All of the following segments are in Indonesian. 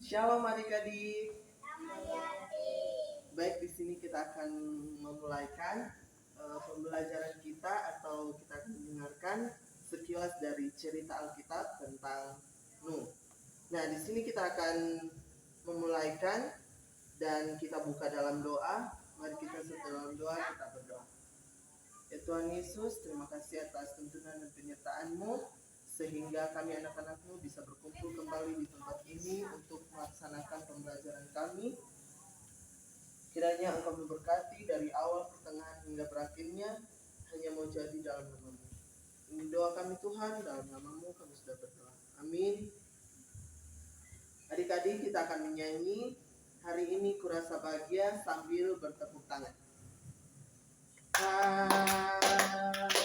Shalom adik-adik. Baik, di sini kita akan memulaikan pembelajaran kita atau kita akan mendengarkan sekilas dari cerita Alkitab tentang Nuh. Nah, di sini kita akan memulaikan dan kita buka dalam doa. Mari kita dalam doa, kita berdoa. Ya Tuhan Yesus, terima kasih atas tuntunan dan penyertaan-Mu sehingga kami anak-anak-Mu bisa berkumpul kembali di tempat ini untuk melaksanakan pembelajaran kami. Kiranya Engkau memberkati dari awal, pertengahan hingga berakhirnya, hanya mau jadi dalam nama-Mu. Ini doa kami Tuhan, dalam nama-Mu kami sudah berdoa. Amin. Adik-adik, kita akan menyanyi Hari Ini Kurasa Bahagia sambil bertepuk tangan. Hari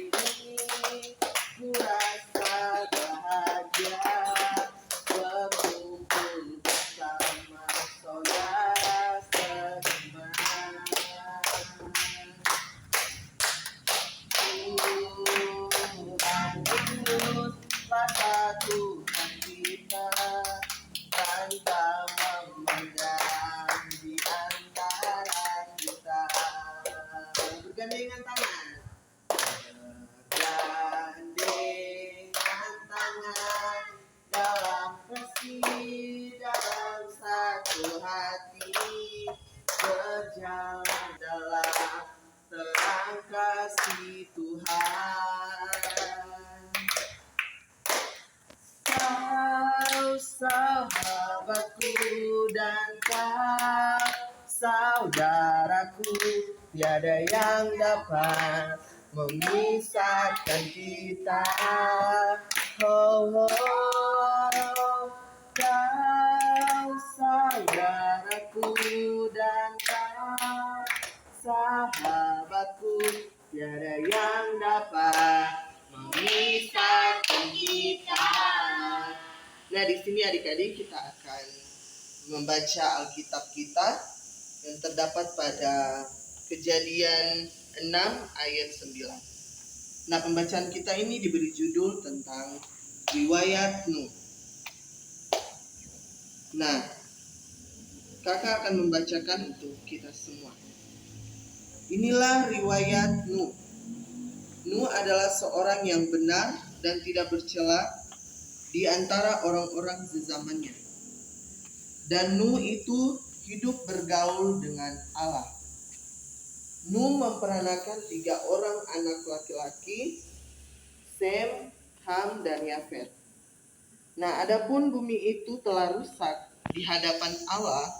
ini kurasa bahagia berkumpul bersama saudara seiman. Tuhan Yesuslah Tuhan kita, tanpa memandang di antara kita. Bergandengan tangan, bergandengan tangan dalam kasih, dalam satu hati, berjalan dalam terang kasih Tuhan. Kau sahabatku dan kau saudaraku, tiada yang dapat memisahkan kita. Oh, kau saudaraku dan kau sahabatku, tiada yang dapat memisahkan kita. Nah, di sini adik-adik kita akan membaca Alkitab kita yang terdapat pada Kejadian 6 ayat 9. Nah, pembacaan kita ini diberi judul tentang riwayat Nuh. Nah, kakak akan membacakan untuk kita semua. Inilah riwayat Nuh. Nuh adalah seorang yang benar dan tidak bercela di antara orang-orang sezamannya. Dan Nuh itu hidup bergaul dengan Allah. Nuh memperanakan 3 orang anak laki-laki, Sem, Ham, dan Yafet. Nah, adapun bumi itu telah rusak di hadapan Allah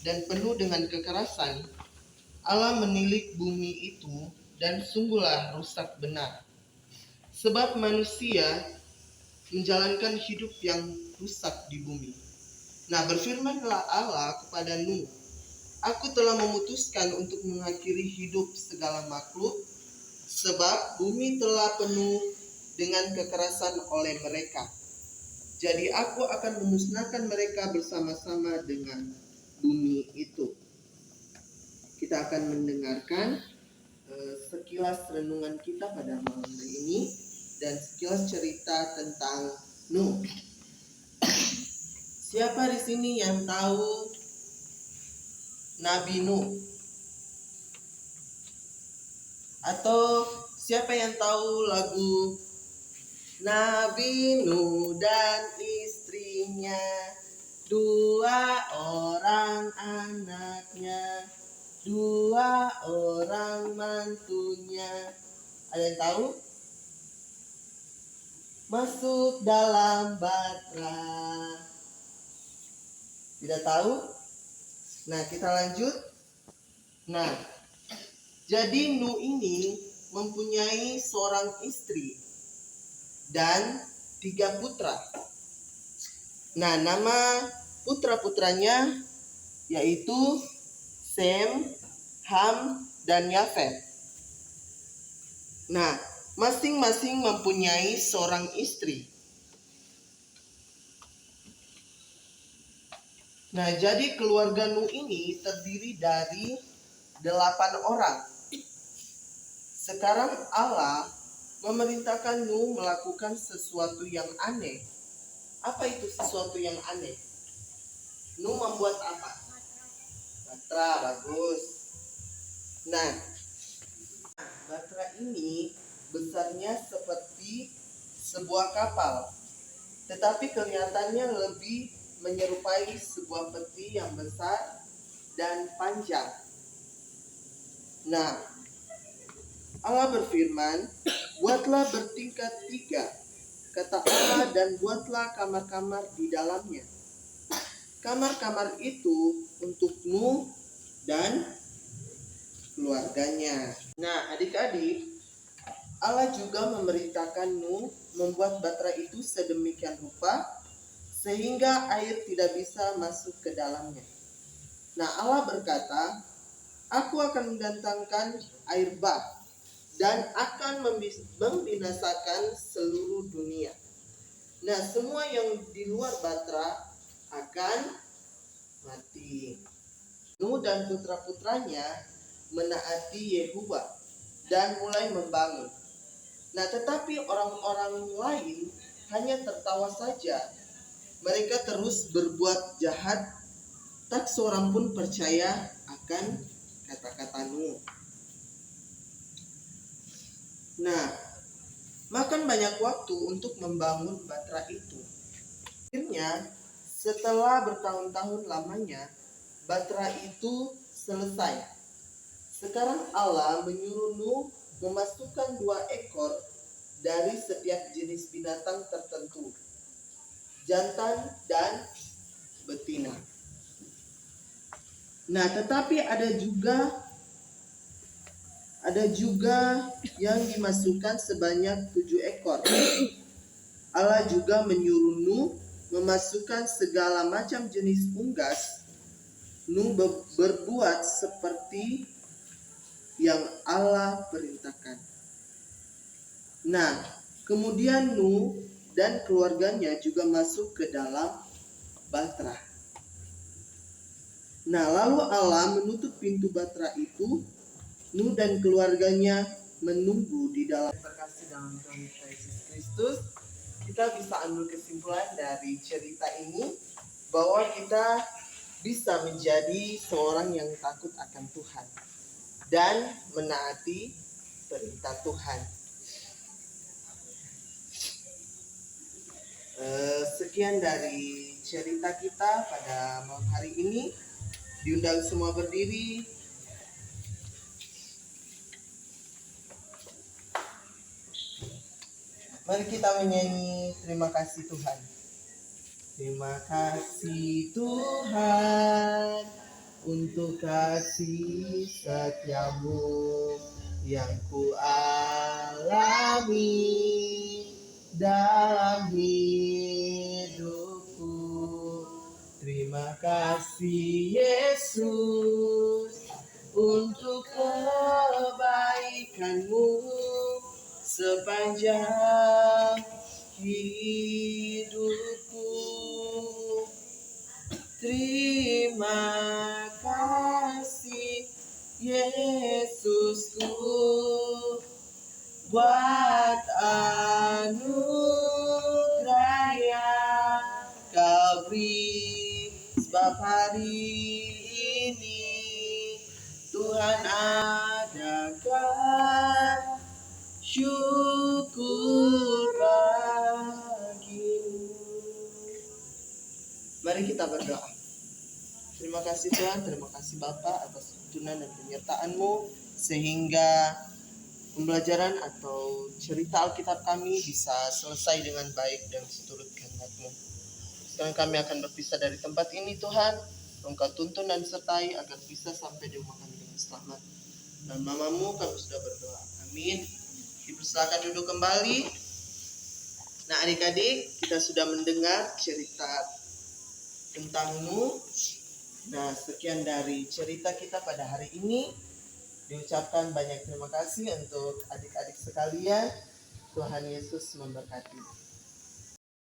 dan penuh dengan kekerasan. Allah menilik bumi itu dan sungguhlah rusak benar. Sebab manusia menjalankan hidup yang rusak di bumi. Nah, berfirmanlah Allah kepada Nuh, Aku telah memutuskan untuk mengakhiri hidup segala makhluk, sebab bumi telah penuh dengan kekerasan oleh mereka. Jadi aku akan memusnahkan mereka bersama-sama dengan bumi itu. Kita akan mendengarkan sekilas renungan kita pada malam hari ini dan sekilas cerita tentang Nuh. Siapa di sini yang tahu Nabi Nuh? Atau siapa yang tahu lagu Nabi Nuh dan istrinya, 2 orang anaknya, 2 orang mantunya? Ada yang tahu? Masuk dalam batra. Tidak tahu? Nah, kita lanjut. Nah, jadi Nuh ini mempunyai seorang istri dan 3 putra. Nah, nama putra-putranya yaitu Sem, Ham, dan Yafet. Nah, masing-masing mempunyai seorang istri. Nah, jadi keluarga Nuh ini terdiri dari 8 orang. Sekarang Allah memerintahkan Nuh melakukan sesuatu yang aneh. Apa itu sesuatu yang aneh? Nuh membuat apa? Batra, bagus. Nah, batra ini besarnya seperti sebuah kapal, tetapi kelihatannya lebih menyerupai sebuah peti yang besar dan panjang. Nah, Allah berfirman, buatlah bertingkat 3, kata Allah, dan buatlah kamar-kamar di dalamnya. Kamar-kamar itu untuk Nuh dan keluarganya. Nah, adik-adik, Allah juga memerintahkan Nuh membuat batra itu sedemikian rupa sehingga air tidak bisa masuk ke dalamnya. Nah, Allah berkata, aku akan mendatangkan air bah dan akan membinasakan seluruh dunia. Nah, semua yang di luar batra akan mati. Nuh dan putra-putranya menaati Yehuwa dan mulai membangun. Nah, tetapi orang-orang lain hanya tertawa saja. Mereka terus berbuat jahat, tak seorang pun percaya akan kata-kata Nuh. Nah, makan banyak waktu untuk membangun batra itu. Akhirnya, setelah bertahun-tahun lamanya, batra itu selesai. Sekarang Allah menyuruh Nuh memasukkan 2 ekor dari setiap jenis binatang tertentu, jantan dan betina. Nah, tetapi ada juga yang dimasukkan sebanyak 7 ekor. Allah juga menyuruh Nuh memasukkan segala macam jenis unggas. Nuh berbuat seperti yang Allah perintahkan. Nah, kemudian Nuh dan keluarganya juga masuk ke dalam batra. Nah, lalu Allah menutup pintu batra itu. Nuh dan keluarganya menunggu di dalam. Terkasih dalam Tuhan Yesus Kristus, kita bisa ambil kesimpulan dari cerita ini bahwa kita bisa menjadi seorang yang takut akan Tuhan dan menaati perintah Tuhan. Sekian dari cerita kita pada malam hari ini. Diundang semua berdiri. Mari kita menyanyi terima kasih Tuhan. Terima kasih Tuhan untuk kasih setiamu yang ku alami dalam hidupku. Terima kasih Yesus untuk kebaikanmu sepanjang hidupku. Terima kasih Yesusku buat anugerah yang Kau beri, sebab hari ini Tuhan adakan syukur bagimu. Mari kita berdoa. Terima kasih Tuhan, terima kasih Bapa atas tuntunan dan penyertaan-Mu sehingga pembelajaran atau cerita Alkitab kami bisa selesai dengan baik dan seturut kehendak-Mu. Sekarang kami akan berpisah dari tempat ini Tuhan. Engkau tuntun dan sertai agar bisa sampai di rumah kami dengan selamat. Dan Mamamu kami sudah berdoa. Amin. Dipersilakan duduk kembali. Nah adik-adik, kita sudah mendengar cerita tentang Nuh. Nah sekian dari cerita kita pada hari ini. Diucapkan banyak terima kasih untuk adik-adik sekalian. Tuhan Yesus memberkati.